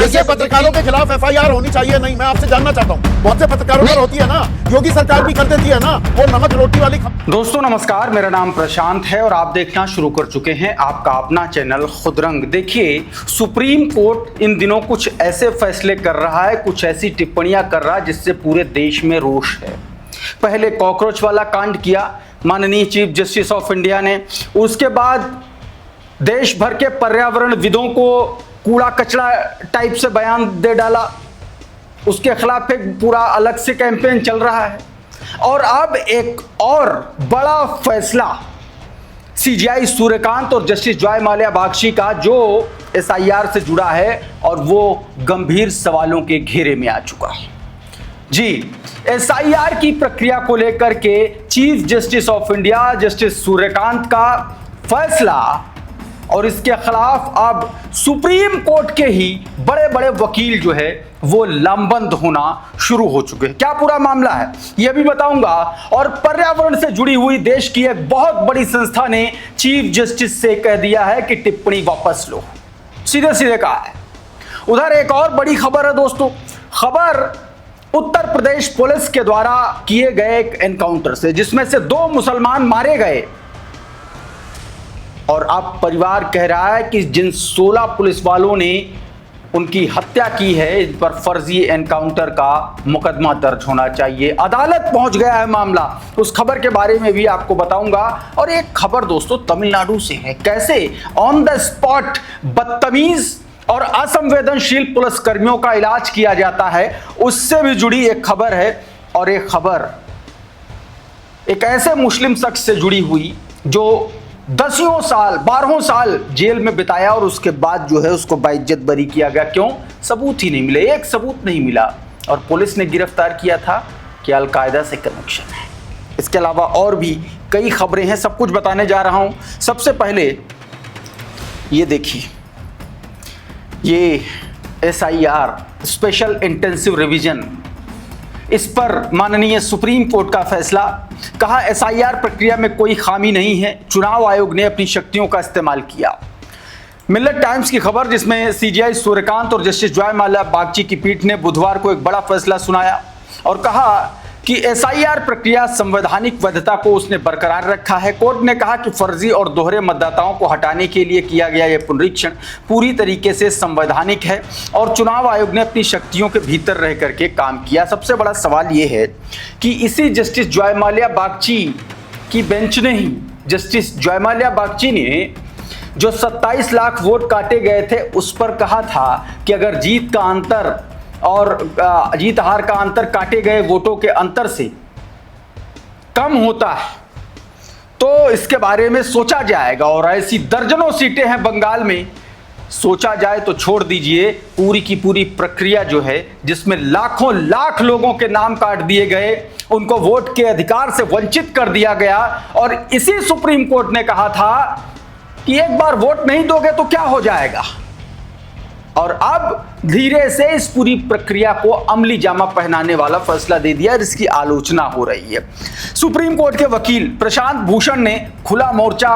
ऐसे पत्रकारों के खिलाफ एफआईआर होनी चाहिए नहीं? मैं आपसे जानना चाहता हूँ, बहुत से पत्रकारों पर होती है ना, योगी सरकार भी कर देती है ना, वो नमक रोटी वाली। दोस्तों नमस्कार, मेरा नाम प्रशांत है और आप देखना शुरू कर चुके हैं आपका अपना चैनल खुदरंग। देखिए, सुप्रीम कोर्ट इन दिनों कुछ ऐसे फैसले कर रहा है, कुछ ऐसी टिप्पणियां कर रहा है जिससे पूरे देश में रोष है। पहले कॉकरोच वाला कांड किया माननीय चीफ जस्टिस ऑफ इंडिया ने, उसके बाद देश भर के पर्यावरण विदों को कूड़ा कचरा टाइप से बयान दे डाला, उसके खिलाफ एक पूरा अलग से कैंपेन चल रहा है। और अब एक और बड़ा फैसला सीजेआई सूर्यकांत और जस्टिस जॉय माल्या बागची का जो एसआईआर से जुड़ा है और वो गंभीर सवालों के घेरे में आ चुका है। जी, एसआईआर की प्रक्रिया को लेकर के chief justice of India justice Suryakant का फैसला और इसके खिलाफ अब सुप्रीम कोर्ट के ही बड़े बड़े वकील जो है वो लामबंद होना शुरू हो चुके हैं। क्या पूरा मामला है यह भी बताऊंगा। और पर्यावरण से जुड़ी हुई देश की एक बहुत बड़ी संस्था ने चीफ जस्टिस से कह दिया है कि टिप्पणी वापस लो, सीधे सीधे कहा है। उधर एक और बड़ी खबर है दोस्तों, खबर उत्तर प्रदेश पुलिस के द्वारा किए गए एक एनकाउंटर से, जिसमें से 2 मुसलमान मारे गए। और अब परिवार कह रहा है कि जिन 16 पुलिस वालों ने उनकी हत्या की है, इन पर फर्जी एनकाउंटर का मुकदमा दर्ज होना चाहिए। अदालत पहुंच गया है मामला, उस खबर के बारे में भी आपको बताऊंगा। और एक खबर दोस्तों तमिलनाडु से है, कैसे ऑन द स्पॉट बदतमीज और असंवेदनशील पुलिस कर्मियों का इलाज किया जाता है, उससे भी जुड़ी एक खबर है। और एक खबर एक ऐसे मुस्लिम शख्स से जुड़ी हुई जो 10 साल 12 साल जेल में बिताया और उसके बाद जो है उसको बाइज्जत बरी किया गया। क्यों? सबूत ही नहीं मिले, एक सबूत नहीं मिला और पुलिस ने गिरफ्तार किया था कि अलकायदा से कनेक्शन है। इसके अलावा और भी कई खबरें हैं, सब कुछ बताने जा रहा हूं। सबसे पहले ये देखिए, ये एसआईआर स्पेशल इंटेंसिव रिवीजन, इस पर माननीय सुप्रीम कोर्ट का फैसला। कहा एसआईआर प्रक्रिया में कोई खामी नहीं है, चुनाव आयोग ने अपनी शक्तियों का इस्तेमाल किया। मिलत टाइम्स की खबर, जिसमें सीजेआई सूर्यकांत और जस्टिस जॉय माल्या बागची की पीठ ने बुधवार को एक बड़ा फैसला सुनाया और कहा कि एसआईआर प्रक्रिया संवैधानिक वैधता को उसने बरकरार रखा है। कोर्ट ने कहा कि फर्जी और दोहरे मतदाताओं को हटाने के लिए किया गया यह पुनरीक्षण पूरी तरीके से संवैधानिक है और चुनाव आयोग ने अपनी शक्तियों के भीतर रह करके काम किया। सबसे बड़ा सवाल यह है कि इसी जस्टिस जॉय माल्या बागची की बेंच ने ही, जस्टिस जॉय माल्या बागची ने जो 27 लाख वोट काटे गए थे उस पर कहा था कि अगर जीत का अंतर और जीत हार का अंतर काटे गए वोटों के अंतर से कम होता है तो इसके बारे में सोचा जाएगा। और ऐसी दर्जनों सीटें हैं बंगाल में, सोचा जाए तो छोड़ दीजिए, पूरी की पूरी प्रक्रिया जो है जिसमें लाखों लाख लोगों के नाम काट दिए गए, उनको वोट के अधिकार से वंचित कर दिया गया। और इसी सुप्रीम कोर्ट ने कहा था कि एक बार वोट नहीं दोगे तो क्या हो जाएगा। और अब धीरे से इस पूरी प्रक्रिया को अमली जामा पहनाने वाला फैसला दे दिया, जिसकी आलोचना हो रही है। सुप्रीम कोर्ट के वकील प्रशांत भूषण ने खुला मोर्चा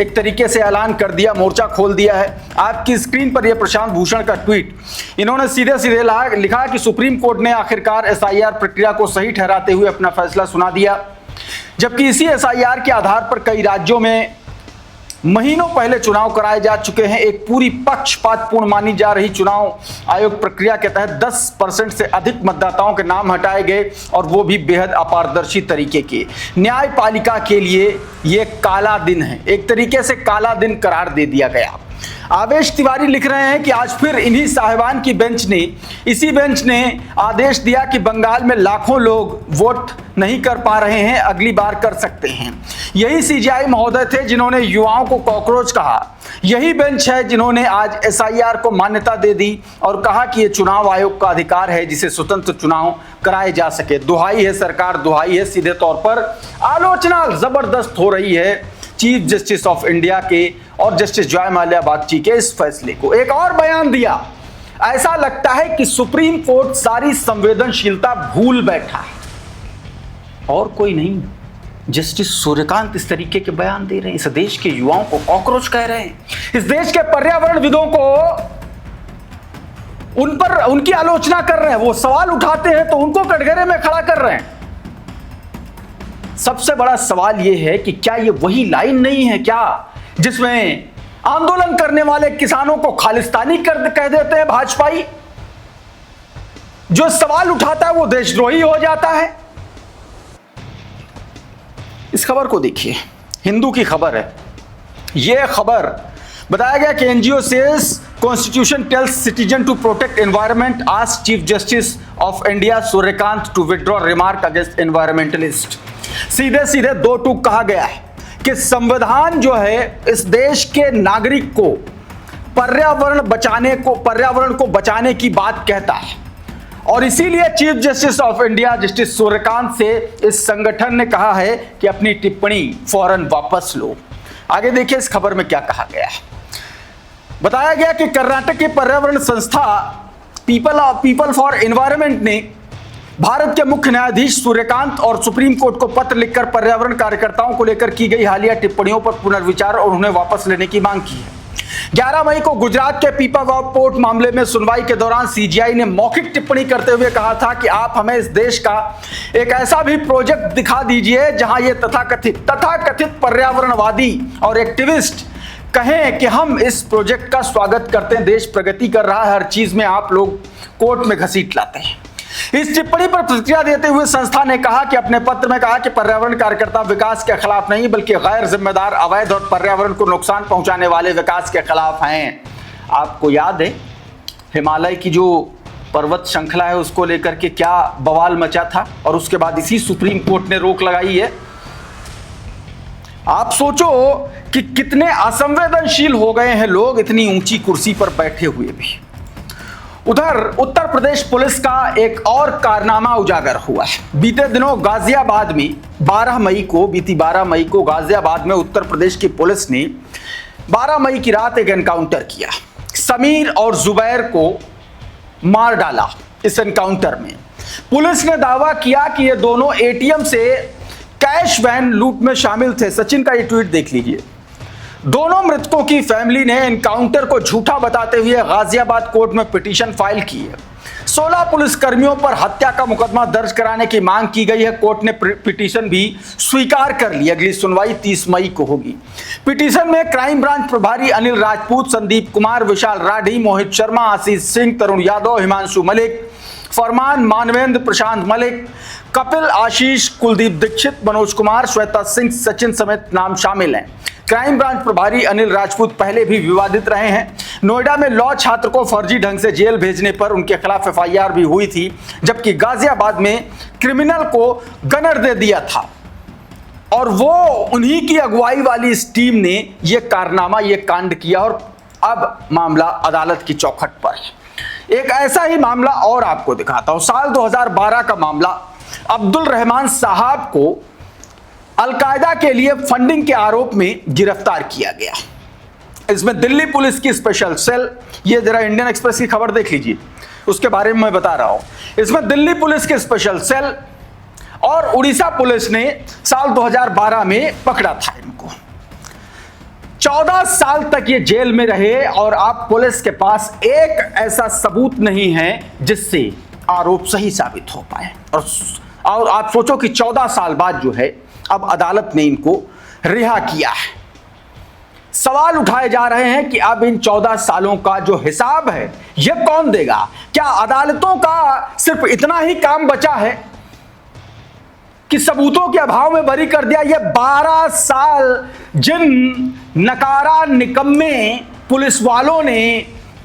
एक तरीके से ऐलान कर दिया, मोर्चा खोल दिया है। आपकी स्क्रीन पर यह प्रशांत भूषण का ट्वीट, इन्होंने सीधे सीधे लिखा कि सुप्रीम कोर्ट ने आखिरकार एसआईआर प्रक्रिया को सही ठहराते हुए अपना फैसला सुना दिया। जबकि इसी एसआईआर के आधार पर कई राज्यों में महीनों पहले चुनाव कराए जा चुके हैं, एक पूरी पक्षपातपूर्ण मानी जा रही चुनाव आयोग प्रक्रिया के तहत 10% से अधिक मतदाताओं के नाम हटाए गए और वो भी बेहद अपारदर्शी तरीके के। न्यायपालिका के लिए ये काला दिन है, एक तरीके से काला दिन करार दे दिया गया। आवेश तिवारी लिख रहे हैं कि आज फिर इन्हीं साहिबान की इसी बेंच ने आदेश दिया कि बंगाल में लाखों लोग वोट नहीं कर पा रहे हैं, अगली बार कर सकते हैं। यही सीजेआई महोदय थे जिन्होंने युवाओं को कॉकरोच कहा, यही बेंच है जिन्होंने आज एसआईआर को मान्यता दे दी और कहा कि यह चुनाव आयोग का अधिकार है जिसे स्वतंत्र चुनाव कराए जा सके। दुहाई है सरकार, दुहाई है। सीधे तौर पर आलोचना जबरदस्त हो रही है चीफ जस्टिस ऑफ इंडिया के और जस्टिस जॉय माल्या बागची के इस फैसले को। एक और बयान दिया, ऐसा लगता है कि सुप्रीम कोर्ट सारी संवेदनशीलता भूल बैठा है और कोई नहीं। जस्टिस सूर्यकांत इस तरीके के बयान दे रहे हैं, इस देश के युवाओं को कॉकरोच कह रहे हैं, इस देश के पर्यावरणविदों को उन पर उनकी आलोचना कर रहे हैं, वो सवाल उठाते हैं तो उनको कटघरे में खड़ा कर रहे हैं। सबसे बड़ा सवाल यह है कि क्या ये वही लाइन नहीं है क्या जिसमें आंदोलन करने वाले किसानों को खालिस्तानी कह देते हैं भाजपाई? जो सवाल उठाता है वो देशद्रोही हो जाता है। इस खबर को देखिए, हिंदू की खबर है। यह खबर बताया गया कि NGO says constitution tells citizen to protect environment, ask chief justice of India Suryakant to withdraw remark against environmentalist. सीधे सीधे दो टूक कहा गया है कि संविधान जो है इस देश के नागरिक को पर्यावरण को बचाने की बात कहता है, और इसीलिए chief justice of India justice Suryakant से इस संगठन ने कहा है कि अपनी टिप्पणी फौरन वापस लो। आगे देखिए इस खबर में क्या कहा गया है। बताया गया कि कर्नाटक की पर्यावरण संस्था पीपल फॉर एनवायरनमेंट ने भारत के मुख्य न्यायाधीश सूर्यकांत और सुप्रीम कोर्ट को पत्र लिखकर पर्यावरण कार्यकर्ताओं को लेकर की गई हालिया टिप्पणियों पर पुनर्विचार और उन्हें वापस लेने की मांग की है। 11 मई को गुजरात के पीपावाव पोर्ट मामले में सुनवाई के दौरान सीजीआई ने मौखिक टिप्पणी करते हुए कहा था कि आप हमें इस देश का एक ऐसा भी प्रोजेक्ट दिखा दीजिए जहां ये तथाकथित पर्यावरणवादी और एक्टिविस्ट कहें कि हम इस प्रोजेक्ट का स्वागत करते हैं, देश प्रगति कर रहा है, हर चीज में आप लोग कोर्ट में घसीट लाते हैं। इस टिप्पणी पर प्रतिक्रिया देते हुए संस्था ने कहा कि अपने पत्र में कहा कि पर्यावरण कार्यकर्ता विकास के खिलाफ नहीं बल्कि गैर जिम्मेदार, अवैध और पर्यावरण को नुकसान पहुंचाने वाले विकास के खिलाफ हैं। आपको याद है हिमालय की जो पर्वत श्रृंखला है उसको लेकर के क्या बवाल मचा था, और उसके बाद इसी सुप्रीम कोर्ट ने रोक लगाई है। आप सोचो कि कितने असंवेदनशील हो गए हैं लोग इतनी ऊंची कुर्सी पर बैठे हुए भी। उधर उत्तर प्रदेश पुलिस का एक और कारनामा उजागर हुआ है। बीते दिनों गाजियाबाद में 12 मई को गाजियाबाद में उत्तर प्रदेश की पुलिस ने 12 मई की रात एक एनकाउंटर किया। समीर और जुबैर को मार डाला। इस एनकाउंटर में पुलिस ने दावा किया कि ये दोनों एटीएम से कैश वैन लूट में शामिल थे। सचिन का ये ट्वीट देख लीजिए। दोनों मृतकों की फैमिली ने एनकाउंटर को झूठा बताते हुए गाजियाबाद कोर्ट में पिटीशन फाइल की है। 16 पुलिसकर्मियों पर हत्या का मुकदमा दर्ज कराने की मांग की गई है। कोर्ट ने पिटीशन भी स्वीकार कर ली। अगली सुनवाई 30 मई को होगी। पिटीशन में क्राइम ब्रांच प्रभारी अनिल राजपूत, संदीप कुमार, विशाल राठी, मोहित शर्मा, आशीष सिंह, तरुण यादव, हिमांशु मलिक, फरमान मानवेंद्र, प्रशांत मलिक, कपिल आशीष, कुलदीप दीक्षित, मनोज कुमार, श्वेता सिंह, सचिन समेत नाम शामिल हैं। क्राइम ब्रांच प्रभारी अनिल राजपूत पहले भी विवादित रहे हैं। नोएडा में लॉ छात्र को फर्जी ढंग से जेल भेजने पर उनके खिलाफ एफआईआर भी हुई थी, जबकि गाजियाबाद में क्रिमिनल को गनर दे दिया था, और वो उन्हीं की अगुवाई वाली इस टीम ने ये कारनामा, ये कांड किया, और अब मामला अदालत की चौखट पर है। एक ऐसा ही मामला और आपको दिखाता हूं। साल 2012 का मामला, अब्दुल रहमान साहब को अलकायदा के लिए फंडिंग के आरोप में गिरफ्तार किया गया। इसमें दिल्ली पुलिस की स्पेशल सेल, ये जरा इंडियन एक्सप्रेस की खबर देख लीजिए, उसके बारे में मैं बता रहा हूं। इसमें दिल्ली पुलिस की स्पेशल सेल और उड़ीसा पुलिस ने साल 2012 में पकड़ा था इनको। 14 साल तक ये जेल में रहे, और आप पुलिस के पास एक ऐसा सबूत नहीं है जिससे आरोप सही साबित हो पाए। और आप सोचो कि 14 साल बाद जो है अब अदालत ने इनको रिहा किया है। सवाल उठाए जा रहे हैं कि अब इन 14 सालों का जो हिसाब है यह कौन देगा? क्या अदालतों का सिर्फ इतना ही काम बचा है कि सबूतों के अभाव में बरी कर दिया? ये 12 साल जिन नकारा निकम्मे पुलिस वालों ने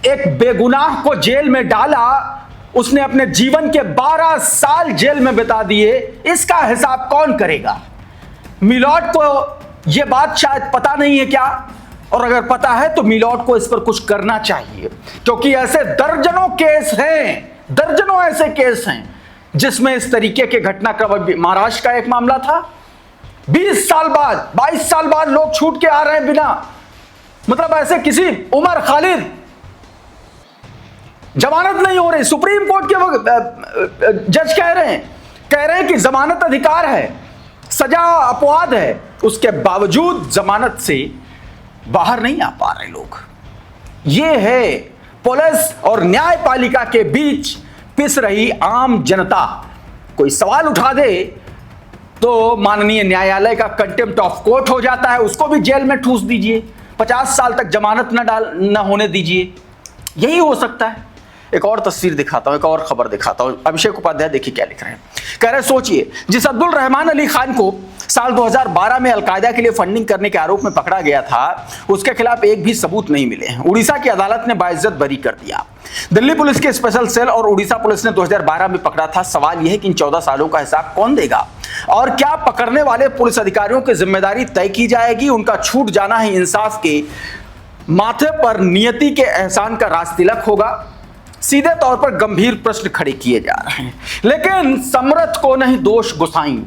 एक बेगुनाह को जेल में डाला, उसने अपने जीवन के 12 साल जेल में बिता दिए, इसका हिसाब कौन करेगा? मिलॉट को यह बात शायद पता नहीं है क्या? और अगर पता है तो मिलॉट को इस पर कुछ करना चाहिए, क्योंकि ऐसे दर्जनों केस हैं, दर्जनों ऐसे केस हैं जिसमें इस तरीके के घटनाक्रम। महाराष्ट्र का एक मामला था, 20 साल बाद, 22 साल बाद लोग छूट के आ रहे हैं बिना, मतलब ऐसे किसी उमर खालिद जमानत नहीं हो रही। सुप्रीम कोर्ट के जज कह रहे हैं कि जमानत अधिकार है, सजा अपवाद है, उसके बावजूद जमानत से बाहर नहीं आ पा रहे लोग। ये है पुलिस और न्यायपालिका के बीच पिस रही आम जनता कोई सवाल उठा दे तो माननीय न्यायालय का कंटेम्प्ट ऑफ कोर्ट हो जाता है, उसको भी जेल में ठूस दीजिए, 50 साल तक जमानत न होने दीजिए, यही हो सकता है। एक और तस्वीर दिखाता हूं, एक और खबर दिखाता हूं। अभिषेक उपाध्याय देखिए क्या लिख रहे हैं। कह रहे सोचिए, जिस अब्दुल रहमान अली खान को साल 2012 में अलकायदा के लिए फंडिंग करने के आरोप में पकड़ा गया था, उसके खिलाफ एक भी सबूत नहीं मिले। उड़ीसा की अदालत ने बाइज्जत बरी कर दिया। दिल्ली पुलिस के स्पेशल सेल और उड़ीसा पुलिस ने 2012 में पकड़ा था। सवाल यह है कि इन 14 सालों का हिसाब कौन देगा और क्या पकड़ने वाले पुलिस अधिकारियों की जिम्मेदारी तय की जाएगी? उनका छूट जाना ही इंसाफ के माथे पर नियति के एहसान का राज तिलक होगा। सीधे तौर पर गंभीर प्रश्न खड़े किए जा रहे हैं, लेकिन समर्थ को नहीं दोष गुसाई।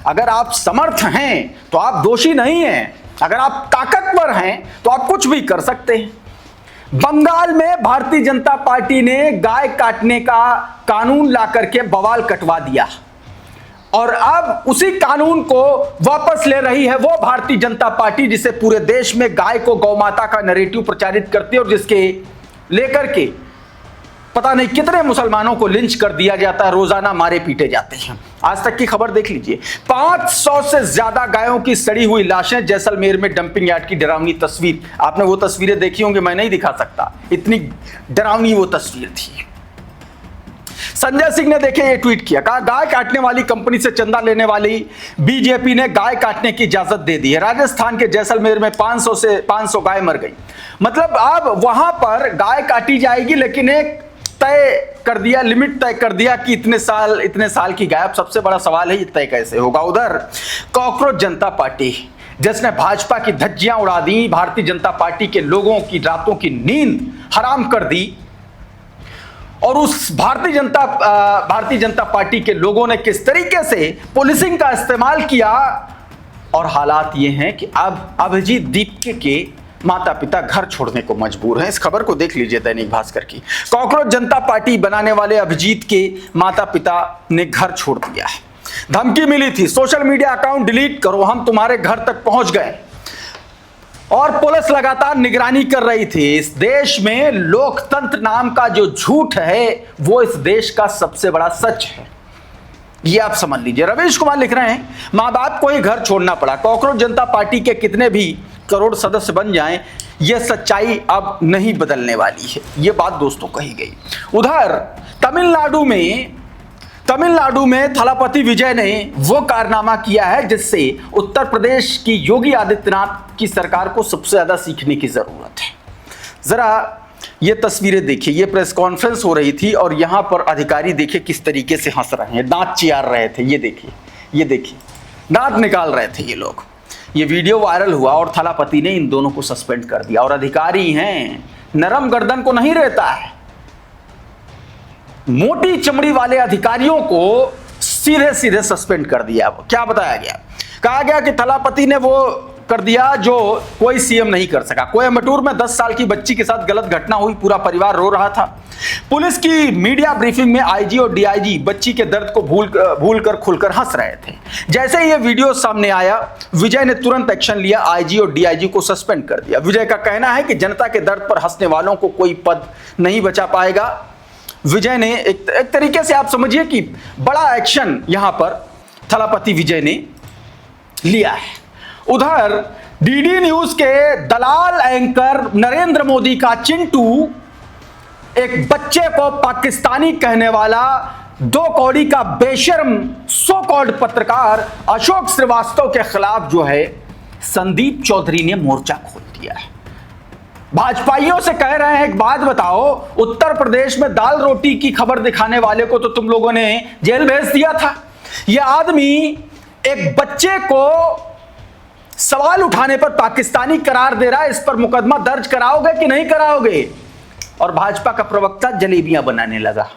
अगर आप समर्थ हैं तो आप दोषी नहीं हैं, अगर आप ताकतवर हैं तो आप कुछ भी कर सकते हैं। बंगाल में भारतीय जनता पार्टी ने गाय काटने का कानून ला करके बवाल कटवा दिया और अब उसी कानून को वापस ले रही है वो भारतीय जनता पार्टी जिसे पूरे देश में गाय को गौमाता का नैरेटिव प्रचारित करती है और जिसके लेकर के पता नहीं कितने मुसलमानों को लिंच कर दिया जाता है, रोजाना मारे पीटे जाते हैं। आज तक की खबर देख लीजिए, 500 से ज्यादा गायों की सड़ी हुई लाशें जैसलमेर में डंपिंग यार्ड की डरावनी तस्वीर। आपने वो तस्वीरें देखी होंगी, मैं नहीं दिखा सकता, इतनी डरावनी वो तस्वीर थी। संजय सिंह ने देखे ये ट्वीट किया, कहा गाय काटने वाली कंपनी से चंदा लेने वाली बीजेपी ने गाय काटने की इजाजत दे दी है। राजस्थान के जैसलमेर में 500 गाय मर गई। मतलब अब वहां पर गाय काटी जाएगी, लेकिन एक तय कर दिया, लिमिट तय कर दिया कि इतने साल की गाय। अब सबसे बड़ा सवाल है ये तय कैसे होगा? उधर कॉकरोच जनता पार्टी जिसने भाजपा की धज्जियां उड़ा दी, भारतीय जनता पार्टी के लोगों की रातों की नींद हराम कर दी, और उस भारतीय जनता पार्टी के लोगों ने किस तरीके से पुलिसिंग का इस्तेमाल किया। और हालात ये हैं कि अब अभिजीत दीपके के माता पिता घर छोड़ने को मजबूर हैं। इस खबर को देख लीजिए दैनिक भास्कर की। कॉकरोच जनता पार्टी बनाने वाले अभिजीत के माता पिता ने घर छोड़ दिया है। धमकी मिली थी, सोशल मीडिया अकाउंट डिलीट करो, हम तुम्हारे घर तक पहुंच गए, और पुलिस लगातार निगरानी कर रही थी। इस देश में लोकतंत्र नाम का जो झूठ है वो इस देश का सबसे बड़ा सच है, ये आप समझ लीजिए। रवीश कुमार लिख रहे हैं, मां बाप को ही घर छोड़ना पड़ा। कॉकरोच जनता पार्टी के कितने भी करोड़ सदस्य बन जाएं, यह सच्चाई अब नहीं बदलने वाली है। यह बात दोस्तों कही गई। उधर तमिलनाडु में थलापति विजय ने वो कारनामा किया है जिससे उत्तर प्रदेश की योगी आदित्यनाथ की सरकार को सबसे ज्यादा सीखने की जरूरत है। जरा ये तस्वीरें देखिए, ये प्रेस कॉन्फ्रेंस हो रही थी और यहां पर अधिकारी देखिए किस तरीके से हंस रहे हैं, दांत चियार रहे थे। ये देखिए दांत निकाल रहे थे ये लोग। ये वीडियो वायरल हुआ और थलापति ने इन दोनों को सस्पेंड कर दिया। और अधिकारी हैं, नरम गर्दन को नहीं रहता है, मोटी चमड़ी वाले अधिकारियों को सीधे सस्पेंड कर दिया। क्या बताया गया? कहा गया कि थलापति ने वो कर दिया जो कोई सीएम नहीं कर सका। कोयम्बटूर में 10 साल की बच्ची के साथ गलत घटना हुई, पूरा परिवार रो रहा था। पुलिस की मीडिया ब्रीफिंग में आईजी और डीआईजी बच्ची के दर्द को भूल कर खुलकर हंस रहे थे। जैसे ही ये वीडियो सामने आया, विजय ने तुरंत एक्शन लिया, आईजी और डीआईजी को सस्पेंड कर दिया। विजय का कहना है कि जनता के दर्द पर हंसने वालों को कोई पद नहीं बचा पाएगा। विजय ने एक तरीके से आप समझिए कि बड़ा एक्शन यहां पर थलापति विजय ने लिया है। उधर डीडी न्यूज के दलाल एंकर नरेंद्र मोदी का चिंटू एक बच्चे को पाकिस्तानी कहने वाला 2 कौड़ी का बेशर्म सो कॉल्ड पत्रकार अशोक श्रीवास्तव के खिलाफ जो है संदीप चौधरी ने मोर्चा खोल दिया है। भाजपाइयों से कह रहे हैं, एक बात बताओ, उत्तर प्रदेश में दाल रोटी की खबर दिखाने वाले को तो तुम लोगों ने जेल भेज दिया था। यह आदमी एक बच्चे को सवाल उठाने पर पाकिस्तानी करार दे रहा है। इस पर मुकदमा दर्ज कराओगे कि नहीं कराओगे? और भाजपा का प्रवक्ता जलेबियां बनाने लगा।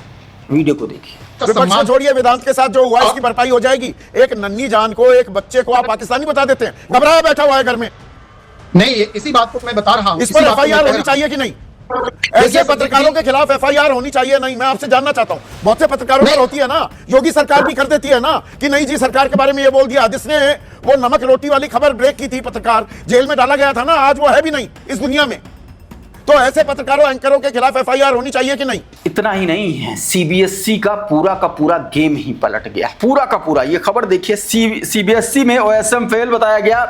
वीडियो को देखिए। विपक्ष को छोड़िए, वेदांत के साथ जो हुआ इसकी भरपाई हो जाएगी। एक नन्ही जान को, एक बच्चे को आप पाकिस्तानी बता देते हैं, घबराया बैठा हुआ है घर में। नहीं, इसी बात को मैं बता रहा हूं। इस पर एफआईआर होनी चाहिए कि नहीं? ऐसे पत्रकारों के खिलाफ एफआईआर होनी चाहिए नहीं? मैं आपसे जानना चाहता हूं। बहुत से पत्रकारों पर होती है ना, योगी सरकार भी कर देती है ना कि नहीं जी सरकार के बारे में ये बोल दिया। जिसने वो नमक रोटी वाली खबर ब्रेक की थी, पत्रकार जेल में डाला गया था ना, आज वो है भी नहीं इस दुनिया में। तो ऐसे पत्रकारों एंकरों के खिलाफ एफआईआर होनी चाहिए कि नहीं? इतना ही नहीं है, सीबीएसई का पूरा गेम ही पलट गया, पूरा का पूरा। ये खबर देखिए, सीबीएसई में ओएसएम फेल बताया गया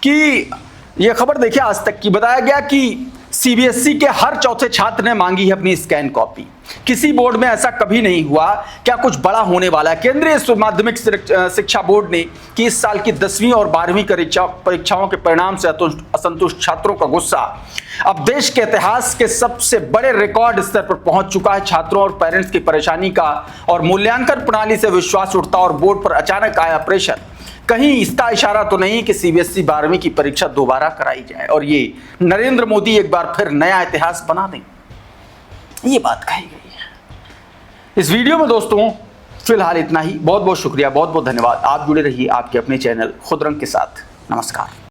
कि, ये खबर देखिए आज तक की, बताया गया कि सीबीएसई के हर चौथे छात्र ने मांगी है अपनी स्कैन कॉपी। किसी बोर्ड में ऐसा कभी नहीं हुआ, क्या कुछ बड़ा होने वाला है? केंद्रीय माध्यमिक शिक्षा बोर्ड ने कि इस साल की 10वीं और 12वीं परीक्षाओं के परिणाम से असंतुष्ट छात्रों का गुस्सा अब देश के इतिहास के सबसे बड़े रिकॉर्ड स्तर पर पहुंच चुका है। छात्रों और पेरेंट्स की परेशानी का और मूल्यांकन प्रणाली से विश्वास उठता और बोर्ड पर अचानक आया प्रेशर। कहीं इसका इशारा तो नहीं कि सीबीएसई 12वीं की परीक्षा दोबारा कराई जाए और ये नरेंद्र मोदी एक बार फिर नया इतिहास बना दें? ये बात कही गई है इस वीडियो में। दोस्तों फिलहाल इतना ही। बहुत बहुत शुक्रिया, बहुत बहुत धन्यवाद। आप जुड़े रहिए आपके अपने चैनल खुद रंग के साथ। नमस्कार।